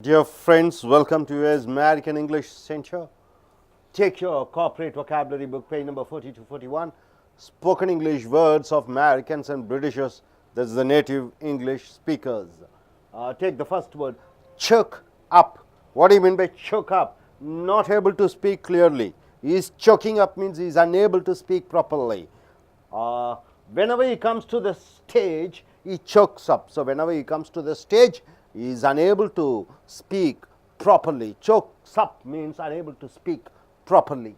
Dear friends, welcome to US American English Center. Take your corporate vocabulary book, page number 40 to 41. Spoken English words of Americans and Britishers. That's the native English speakers. Take the first word, choke up. What do you mean by choke up? Not able to speak clearly. He is choking up means he is unable to speak properly. Whenever he comes to the stage, he chokes up. So whenever he comes to the stage, he is unable to speak properly. Chokes up means unable to speak properly.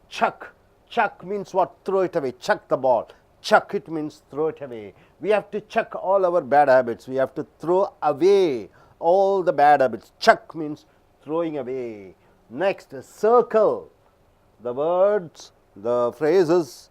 Chuck. Chuck means what? Throw it away. Chuck the ball. Chuck it means throw it away. We have to chuck all our bad habits. We have to throw away all the bad habits. Chuck means throwing away. Next, circle. The words, the phrases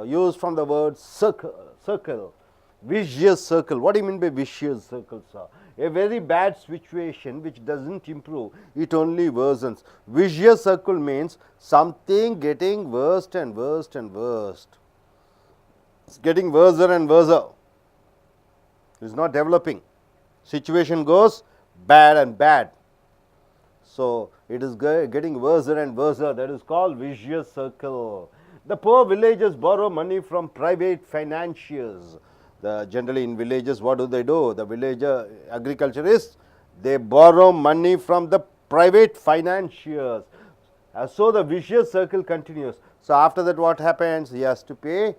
used from the word circle. Vicious circle. What do you mean by vicious circle, sir? A very bad situation which doesn't improve, it only worsens. Vicious circle means something getting worse and worse and worse. It's getting worse and worse. It's not developing. Situation goes bad and bad. So it is getting worse and worse. That is called vicious circle. The poor villagers borrow money from private financiers. Generally in villages, what do? The villager agriculturists, they borrow money from the private financiers. So the vicious circle continues. So after that what happens? He has to pay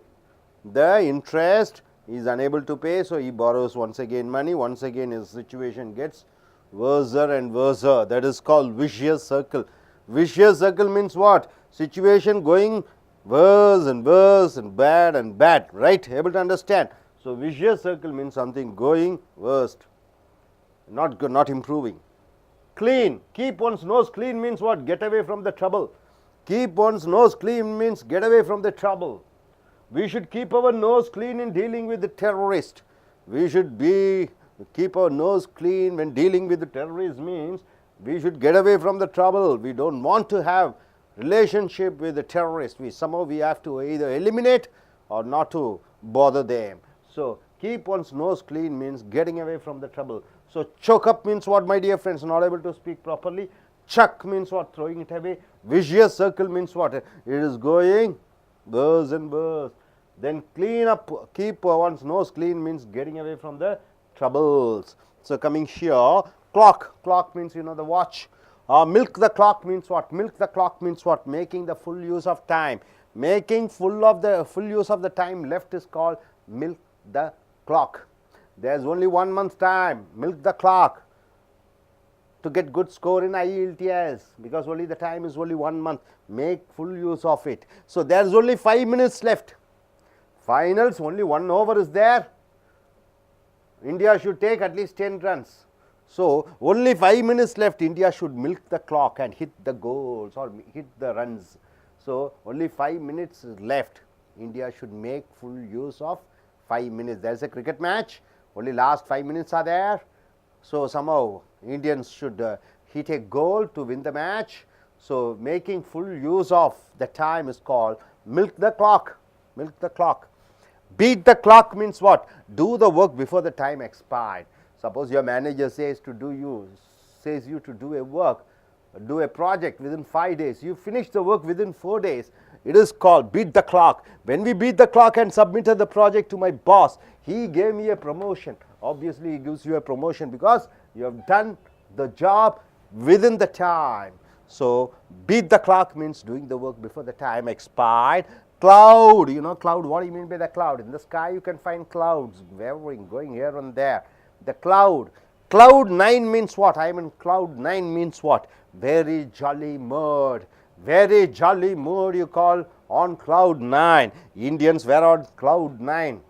the interest. He is unable to pay, so he borrows once again money. Once again his situation gets worse and worse. That is called vicious circle. Vicious circle means what? Situation going worse and worse and bad, right? Able to understand? So vicious circle means something going worst, not improving. Clean. Keep one's nose clean means what? Get away from the trouble. Keep one's nose clean means get away from the trouble. We should keep our nose clean in dealing with the terrorist. We should keep our nose clean when dealing with the terrorists means we should get away from the trouble. We don't want to have relationship with the terrorists. Somehow we have to either eliminate or not to bother them. So keep one's nose clean means getting away from the trouble. So choke up means what, my dear friends? Not able to speak properly. Chuck means what? Throwing it away. Vicious circle means what? It is going worse and worse. Then clean up, keep one's nose clean means getting away from the troubles. So coming here, clock. Clock means, the watch. Milk the clock means what? Milk the clock means what? Making the full use of time. Making full use of the time left is called milk the clock. There's only 1 month time. Milk the clock to get good score in IELTS, because only the time is only 1 month. Make full use of it. So there's only 5 minutes left. Finals, only 1 over is there. India should take at least 10 runs. So only 5 minutes left. India should milk the clock and hit the goals or hit the runs. So only 5 minutes is left. India should make full use of 5 minutes. There is a cricket match. Only last 5 minutes are there. So somehow Indians should hit a goal to win the match. So making full use of the time is called milk the clock. Milk the clock. Beat the clock means what? Do the work before the time expired. Suppose your manager says you to do a work, do a project within 5 days. You finish the work within 4 days. It is called beat the clock. When we beat the clock and submitted the project to my boss, he gave me a promotion. Obviously, he gives you a promotion because you have done the job within the time. So beat the clock means doing the work before the time expired. Cloud, cloud. What do you mean by the cloud? In the sky you can find clouds wavering, going here and there. The cloud. Cloud 9 means what? I mean cloud 9 means what? Very jolly mood. Very jolly mood you call on cloud 9. Indians were on cloud 9.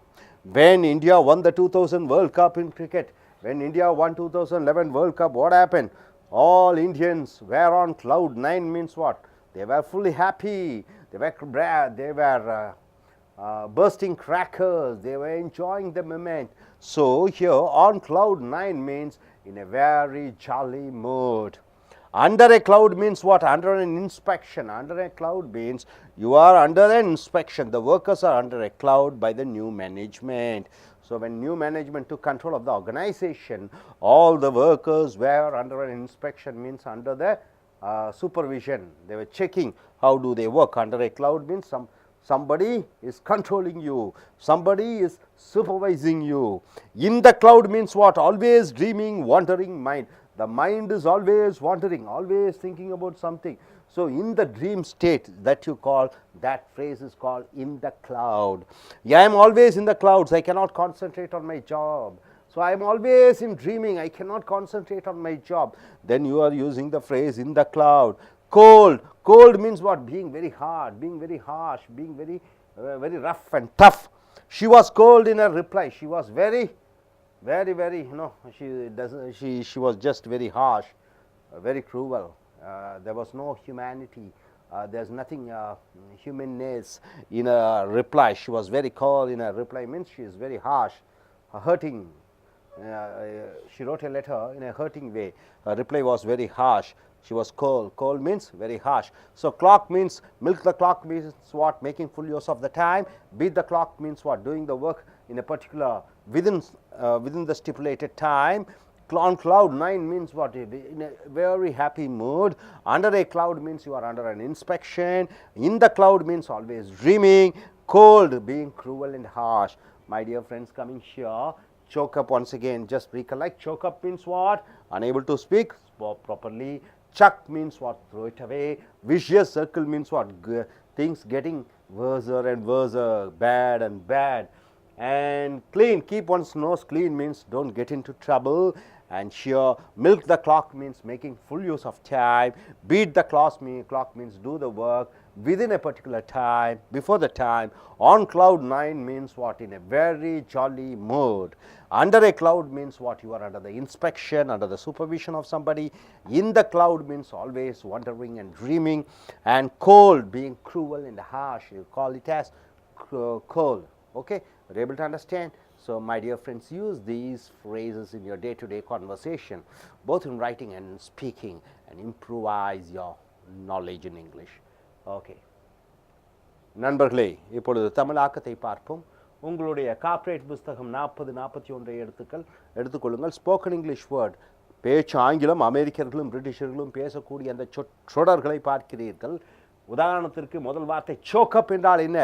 When India won the 2000 World Cup in cricket, when India won 2011 World Cup, what happened? All Indians were on cloud 9 means what? They were fully happy. They were bursting crackers. They were enjoying the moment. So here on cloud 9 means in a very jolly mood. Under a cloud means what? Under an inspection. Under a cloud means you are under an inspection. The workers are under a cloud by the new management. So when new management took control of the organization, all the workers were under an inspection, means under the supervision. They were checking how do they work. Under a cloud means somebody is controlling you, somebody is supervising you. In the cloud means what? Always dreaming, wandering mind. The mind is always wandering, always thinking about something. So in the dream state that you call, that phrase is called in the cloud. Yeah, I am always in the clouds, I cannot concentrate on my job. So I am always in dreaming, I cannot concentrate on my job. Then you are using the phrase in the cloud. Cold. Cold means what? Being very hard, being very harsh, being very rough and tough. She was cold in her reply. She was very, she was just very harsh, very cruel. There was no humanity. There's nothing humanness in her reply. She was very cold in her reply, means she is very harsh, hurting. She wrote a letter in a hurting way. Her reply was very harsh. She was cold. Cold means very harsh. So clock means, milk the clock means what? Making full use of the time. Beat the clock means what? Doing the work in a particular, within the stipulated time. On cloud 9 means what? In a very happy mood. Under a cloud means you are under an inspection. In the cloud means always dreaming. Cold, being cruel and harsh. My dear friends, coming here, choke up once again. Just recollect. Choke up means what? Unable to speak properly. Chuck means what? Throw it away. Vicious circle means what? Things getting worse and worse, bad and bad. And clean, keep one's nose clean means don't get into trouble. And sure, milk the clock means making full use of time. Beat the clock means do the work within a particular time, before the time. On cloud 9 means what? In a very jolly mood. Under a cloud means what? You are under the inspection, under the supervision of somebody. In the cloud means always wandering and dreaming. And cold, being cruel and harsh, you call it as cold. Okay, are you able to understand? So my dear friends, use these phrases in your day-to-day conversation, both in writing and speaking, and improvise your knowledge in English. Okay. நண்பர்களே, இப்பொழுது தமிழாக்கத்தை பார்ப்போம். உங்களுடைய corporate புத்தகம் 40-41 எடுத்துக்கொள்ளுங்கள். Spoken English word, பேச்சு ஆங்கிலம் அமெரிக்கர்களும் பிரிட்டிஷர்களும் பேசக்கூடிய அந்த சொற்றொடர்களை பார்க்கிறீர்கள். உதாரணத்திற்கு முதல் வார்த்தை சோக்கப் என்றால் என்ன?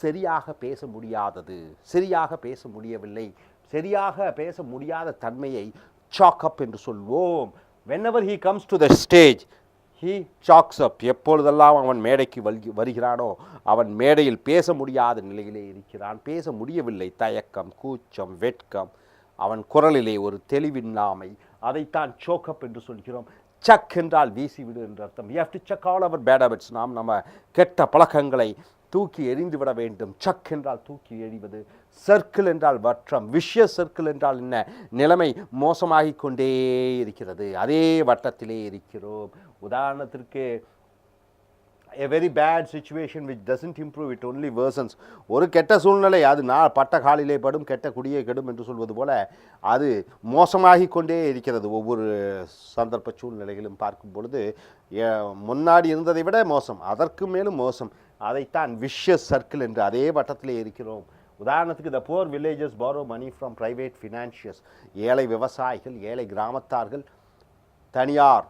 சரியாக பேச முடியாதது, சரியாக பேச முடியவில்லை, சரியாக பேச முடியாத தன்மையை சாக்கப் என்று சொல்வோம். whenever he comes to the stage, he chalks up. எப்பொழுதெல்லாம் அவன் மேடைக்கு வருகிறானோ அவன் மேடையில் பேச முடியாத நிலையிலே இருக்கிறான், பேச முடியவில்லை, தயக்கம், கூச்சம், வெட்கம், அவன் குரலிலே ஒரு தெளிவில்லாமை, அதைத்தான் சோக்கப் என்று சொல்கிறோம். சக் என்றால் வீசிவிடு என்று அர்த்தம். we have to check all our bad habits. நாம் நம்ம கெட்ட பழக்கங்களை தூக்கி எறிந்துவிட வேண்டும். சக் என்றால் தூக்கி எறிவது. சர்க்கிள் என்றால் வட்டம். விஷயஸ் சர்க்கிள் என்றால் என்ன? நிலைமை மோசமாகிக் கொண்டே இருக்கிறது, அதே வட்டத்திலே இருக்கிறோம். உதாரணத்திற்கு a very bad situation which doesn't improve, it only worsens. ஒரு கெட்ட சூழ்நிலை, அது பட்ட காலிலே படும், கெட்ட குடியே கெடும் என்று சொல்வது போல அது மோசமாகி கொண்டே இருக்கிறது. ஒவ்வொரு சந்தர்ப்ப சூழ்நிலைகளும் பார்க்கும் பொழுது முன்னாடி இருந்ததை விட மோசம், அதற்கு மேலும் மோசம். அதைத்தான் vicious circle என்று அதே வட்டத்திலே இருக்கிறோம். உதாரணத்துக்கு the poor villagers borrow money from private financiers. ஏழை விவசாயிகள், ஏழை கிராமத்தார்கள் தனியார்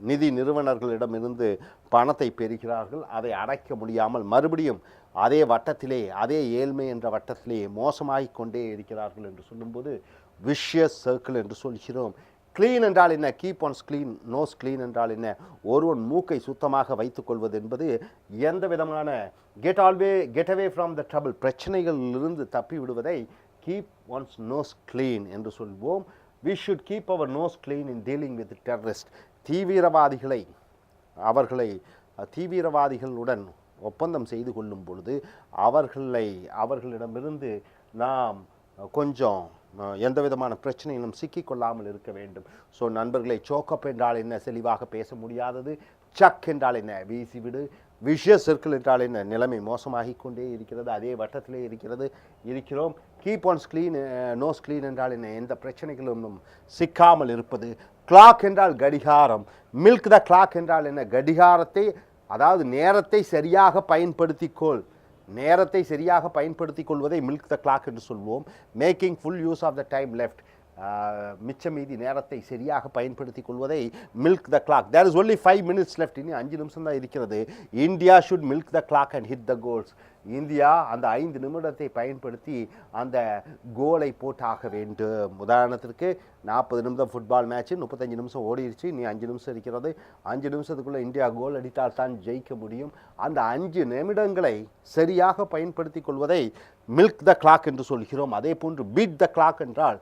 நிதி நிறுவனர்களிடமிருந்து பணத்தை பெறுகிறார்கள். அதை அடைக்க முடியாமல் மறுபடியும் அதே வட்டத்திலே, அதே ஏழ்மை என்ற வட்டத்திலே மோசமாகிக் கொண்டே இருக்கிறார்கள் என்று சொல்லும்போது vicious circle என்று சொல்கிறோம். க்ளீன் என்றால் என்ன? Keep one's clean. Nose clean என்றால் என்ன? ஒருவன் மூக்கை சுத்தமாக வைத்துக் கொள்வது என்பது எந்த விதமான get away from the trouble, பிரச்சனைகளிலிருந்து தப்பி விடுவதை கீப் ஒன்ஸ் நோஸ் க்ளீன் என்று சொல்வோம். we should keep our nose clean in dealing with terrorists. தீவிரவாதிகளுடன் ஒப்பந்தம் செய்து கொள்ளும் பொழுது அவர்களிடமிருந்து நாம் கொஞ்சம் எந்த விதமான பிரச்சனையிலும் சிக்கிக்கொள்ளாமல் இருக்க வேண்டும். ஸோ நண்பர்களை, சோக்கப் என்றால் என்ன? தெளிவாக பேச முடியாதது. சக் என்றால் என்ன? வீசிவிடு. விஷயஸ் சர்க்கிள் என்றால் என்ன? நிலைமை மோசமாகி கொண்டே இருக்கிறது, அதே வட்டத்திலே இருக்கிறோம். Keep one's clean, nose clean என்றால் என்ன? எந்த பிரச்சனைகளும் சிக்காமல் இருப்பது. கிளாக் என்றால் கடிகாரம். மில்க் த கிளாக் என்றால் என்ன? கடிகாரத்தை, அதாவது நேரத்தை சரியாக பயன்படுத்திக்கொள். நேரத்தை சரியாக பயன்படுத்திக் கொள்வதை மில்க் த கிளாக் என்று சொல்வோம். Making full use of the time left, மிச்ச மீதி நேரத்தை சரியாக பயன்படுத்திக் கொள்வதை milk the clock. There is only 5 minutes left. இனி 5 நிமிஷம் தான் இருக்கிறது. India should milk the clock and hit the goals. India அந்த 5 நிமிடத்தை பயன்படுத்தி அந்த கோலை போட்டாக வேண்டும். உதாரணத்திற்கு 40 நிமிடம் ஃபுட்பால் மேட்ச்சு, 35 நிமிஷம் ஓடிடுச்சு, இனி 5 நிமிஷம் இருக்கிறது. 5 நிமிஷத்துக்குள்ளே இந்தியா கோல் அடித்தால் தான் ஜெயிக்க முடியும். அந்த 5 நிமிடங்களை சரியாக பயன்படுத்தி கொள்வதை மில்க் த கிளாக் என்று சொல்கிறோம். அதே போன்று பீட் த கிளாக் என்றால்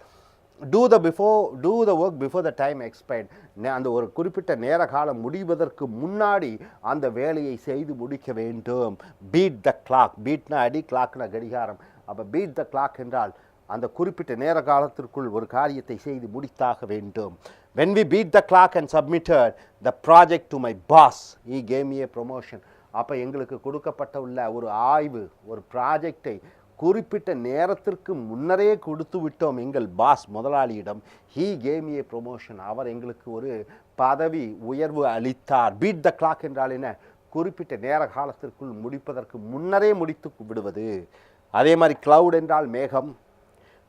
do the work before the time expired. அந்த ஒரு குறிப்பிட்ட நேர காலம் முடிவதற்கு முன்னாடி அந்த வேலையை செய்து முடிக்க வேண்டும். பீட் த கிளாக், பீட்னா அடி, கிளாக்னா கடிகாரம். அப்போ பீட் த கிளாக் என்றால் அந்த குறிப்பிட்ட நேர காலத்திற்குள் ஒரு காரியத்தை செய்து முடித்தாக வேண்டும். when we beat the clock and submitted the project to my boss, he gave me a promotion. அப்போ எங்களுக்கு கொடுக்கப்பட்ட உள்ள ஒரு ஆய்வு, ஒரு ப்ராஜெக்டை குறிப்பிட்ட நேரத்திற்கு முன்னரே கொடுத்து விட்டோம் எங்கள் பாஸ் முதலாளியிடம். He gave me a promotion, அவர் எங்களுக்கு ஒரு பதவி உயர்வு அளித்தார். பீட் த கிளாக் என்றால் என்ன? குறிப்பிட்ட நேர காலத்திற்குள் முடிப்பதற்கு முன்னரே முடித்து விடுவது. அதே மாதிரி கிளவுட் என்றால் மேகம்.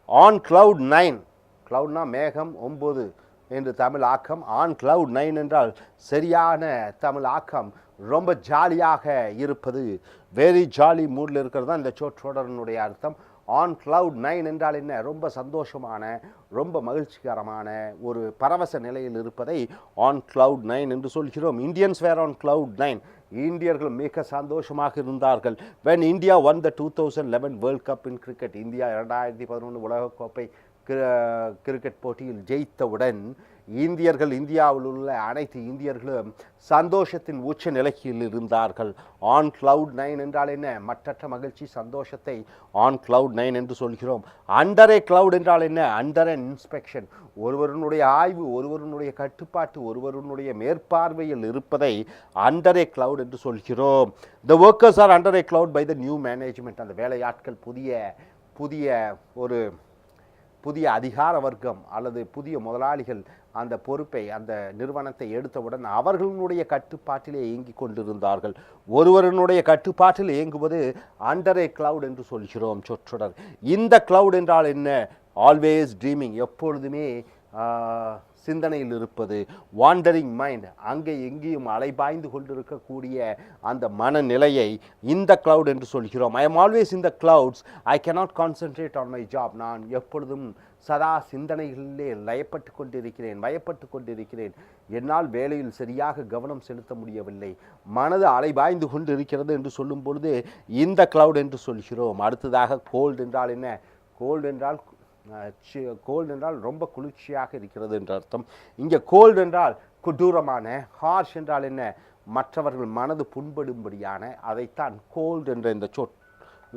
ஆன் கிளவுட் 9, கிளவுட்னா மேகம் 9 என்று தமிழ் ஆக்கம். ஆன் கிளவுட் 9 என்றால் சரியான தமிழ் ஆக்கம் ரொம்ப ஜாலியாக இருப்பது, வெரி ஜாலி மூடில் இருக்கிறது தான் இந்த சொற்றொடரினுடைய அர்த்தம். ஆன் கிளவுட் 9 என்றால் என்ன? ரொம்ப சந்தோஷமான, ரொம்ப மகிழ்ச்சிகரமான ஒரு பரவச நிலையில் இருப்பதை ஆன் கிளவுட் 9 என்று சொல்கிறோம். Indians were on cloud 9. இந்தியர்கள் மிக சந்தோஷமாக இருந்தார்கள். when India won the 2011 World Cup in cricket, India 2011 உலகக்கோப்பை கிரிக்கெட் போட்டியில் ஜெயித்தவுடன் இந்தியர்கள், இந்தியாவில் உள்ள அனைத்து இந்தியர்களும் சந்தோஷத்தின் உச்ச நிலையில் இருந்தார்கள். ஆன் கிளவுட் 9 என்றால் என்ன? மற்றற்ற மகிழ்ச்சி, சந்தோஷத்தை ஆன் கிளவுட் 9 என்று சொல்கிறோம். அண்டர் ஏ கிளவுட் என்றால் என்ன? அண்டர் அன் இன்ஸ்பெக்ஷன், ஒருவருடைய ஆய்வு, ஒருவருடைய கட்டுப்பாட்டு, ஒருவருடைய மேற்பார்வையில் இருப்பதை அண்டர் ஏ கிளவுட் என்று சொல்கிறோம். The workers are under a cloud by the new management. அந்த வேலையாட்கள் புதிய அதிகார வர்க்கம் அல்லது புதிய முதலாளிகள் அந்த பொறுப்பை, அந்த நிறுவனத்தை எடுத்தவுடன் அவர்களுடைய கட்டுப்பாட்டிலே இயங்கிக் கொண்டிருந்தார்கள். ஒருவருடைய கட்டுப்பாட்டில் இயங்குவது அண்டர் ஏ கிளவுட் என்று சொல்கிறோம் சொற்றொடர். இந்த கிளவுட் என்றால் என்ன? ஆல்வேஸ் ட்ரீமிங், எப்பொழுதுமே சிந்தனையில் இருப்பது. வாண்டரிங் மைண்ட், அங்கே எங்கேயும் அலைபாய்ந்து கொண்டிருக்கக்கூடிய அந்த மனநிலையை இந்த கிளவுட் என்று சொல்கிறோம். I am always in the clouds, I cannot concentrate on my job. நான் எப்பொழுதும் சதா சிந்தனைகளிலே லயப்பட்டு கொண்டிருக்கிறேன், வயப்பட்டு கொண்டிருக்கிறேன். என்னால் வேலையில் சரியாக கவனம் செலுத்த முடியவில்லை, மனது அலைபாய்ந்து கொண்டு இருக்கிறது என்று சொல்லும் பொழுது இந்த கிளவுட் என்று சொல்கிறோம். அடுத்ததாக கோல்டு என்றால் என்ன? கோல்டு என்றால் ரொம்ப குளிர்ச்சியாக இருக்கிறது என்ற அர்த்தம். இங்கே கோல்டு என்றால் கொடூரமான, ஹார்ஷ் என்றால் என்ன? மற்றவர்கள் மனது புண்படும்படியான, அதைத்தான் கோல்டு என்ற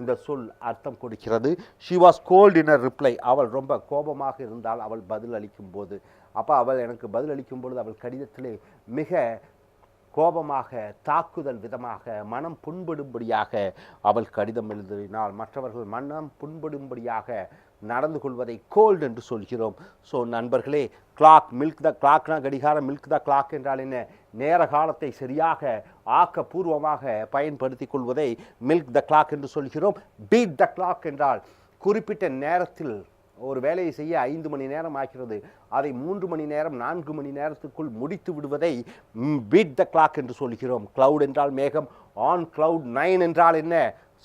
இந்த சொல் அர்த்தம் கொடுக்கிறது. She was cold in a reply, அவள் ரொம்ப கோபமாக இருந்தால் அவள் பதில் அளிக்கும் போது. அப்போ அவள் எனக்கு பதில் அளிக்கும் பொழுது அவள் கடிதத்திலே மிக கோபமாக, தாக்குதல் விதமாக, மனம் புண்படும்படியாக அவள் கடிதம் எழுதினாள். மற்றவர்கள் மனம் புண்படும்படியாக நடந்து கொள்வதை கோல்டு என்று சொல்கிறோம். ஸோ நண்பர்களே, கிளாக், மில்க் த கிளாக்னா கடிகாரம், மில்க் த கிளாக் என்றால் என்ன? நேர காலத்தை சரியாக ஆக்கப்பூர்வமாக பயன்படுத்தி கொள்வதை மில்க் த கிளாக் என்று சொல்கிறோம். பீட் த கிளாக் என்றால் குறிப்பிட்ட நேரத்தில் ஒரு வேலையை செய்ய 5 மணி நேரம் ஆகிறது, அதை 3 மணி நேரம் 4 மணி நேரத்துக்குள் முடித்து விடுவதை பீட் த கிளாக் என்று சொல்கிறோம். கிளவுட் என்றால் மேகம். ஆன் கிளவுட் 9 என்றால் என்ன?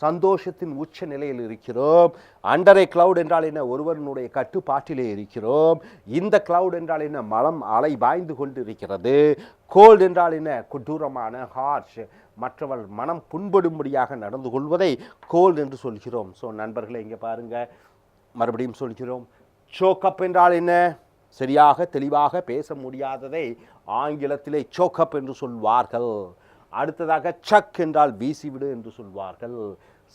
சந்தோஷத்தின் உச்ச நிலையில் இருக்கிறோம். அண்டர் ஏ கிளவுட் என்றால் என்ன? ஒருவருடைய கட்டுப்பாட்டிலே இருக்கிறோம். இந்த கிளவுட் என்றால் என்ன? மனம் அலை பாய்ந்து கொண்டு இருக்கிறது. கோல்டு என்றால் என்ன? கொடூரமான, ஹார்ஷ், மற்றவர் மனம் புண்படும்படியாக நடந்து கொள்வதை கோல்டு என்று சொல்கிறோம். ஸோ நண்பர்களே, இங்கே பாருங்கள், மறுபடியும் சொல்கிறோம். சோக்கப் என்றால் என்ன? சரியாக தெளிவாக பேச முடியாததை ஆங்கிலத்திலே சோக்கப் என்று சொல்வார்கள். அடுத்ததாக சக் என்றால் வீசிவிடு என்று சொல்வார்கள்.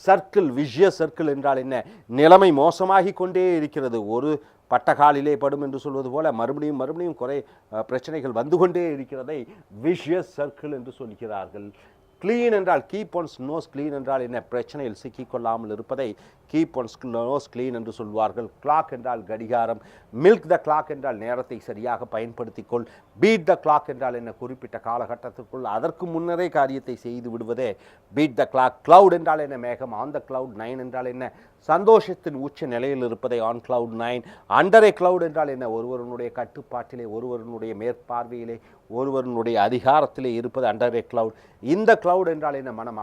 சர்க்கிள், விஷியஸ் சர்க்கிள் என்றால் என்ன? நிலைமை மோசமாகி கொண்டே இருக்கிறது, ஒரு பட்டகாலிலே படும் என்று சொல்வது போல மறுபடியும் குறை பிரச்சனைகள் வந்து கொண்டே இருக்கிறதை விஷியஸ் சர்க்கிள் என்று சொல்கிறார்கள். க்ளீன் என்றால் கீப் ஒன்ஸ் நோஸ் க்ளீன் என்றால் என்ன, பிரச்சனையில் சிக்கிக்கொள்ளாமல் இருப்பதை கீப் ஒன்ஸ் நோஸ் க்ளீன் என்று சொல்வார்கள். கிளாக் என்றால் கடிகாரம். மில்க் த கிளாக் என்றால் நேரத்தை சரியாக பயன்படுத்திக்கொள். பீட் த கிளாக் என்றால் என்ன, குறிப்பிட்ட காலகட்டத்திற்குள் அதற்கு முன்னரே காரியத்தை செய்து விடுவதே பீட் த கிளாக். கிளவுட் என்றால் என்ன, மேகம். ஆன் த கிளவுட் நைன் என்றால் என்ன, சந்தோஷத்தின் உச்ச நிலையில் இருப்பதை on cloud nine. Under a cloud என்றால் என்ன, ஒருவருடைய கட்டுப்பாட்டிலே, ஒருவருடைய மேற்பார்வையிலே, ஒருவருடைய அதிகாரத்திலே இருப்பது அண்டர் ஏ கிளவுட். இந்த கிளவுட் என்றால் என்ன, மனம்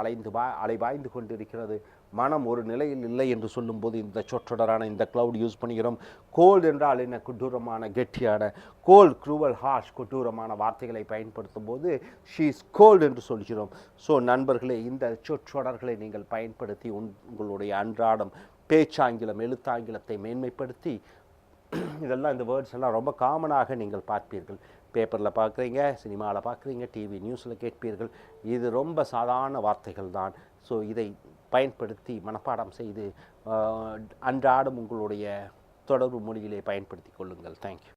அலைபாய்ந்து கொண்டிருக்கிறது, மனம் ஒரு நிலையில் இல்லை என்று சொல்லும்போது இந்த சொற்றொடரான இந்த கிளவுட் யூஸ் பண்ணுகிறோம். கோல்டு என்றால் என்ன, கொடூரமான கெட்டியான. கோல்ட், க்ரூவல், ஹார்ஷ், கொடூரமான வார்த்தைகளை பயன்படுத்தும் போது ஷீஸ் கோல்டு என்று சொல்கிறோம். ஸோ நண்பர்களே, இந்த சொற்றொடர்களை நீங்கள் பயன்படுத்தி உங்களுடைய அன்றாடம் பேச்சாங்கிலம், எழுத்தாங்கிலத்தை மேன்மைப்படுத்தி, இதெல்லாம் இந்த வேர்ட்ஸ் எல்லாம் ரொம்ப காமனாக நீங்கள் பார்ப்பீர்கள். பேப்பரில் பார்க்குறீங்க, சினிமாவில் பார்க்குறீங்க, டிவி நியூஸில் கேட்பீர்கள். இது ரொம்ப சாதாரண வார்த்தைகள் தான். ஸோ இதை பயன்படுத்தி மனப்பாடம் செய்து அன்றாடம் உங்களுடைய தொடர்பு மொழியிலே பயன்படுத்தி கொள்ளுங்கள். தேங்க்யூ.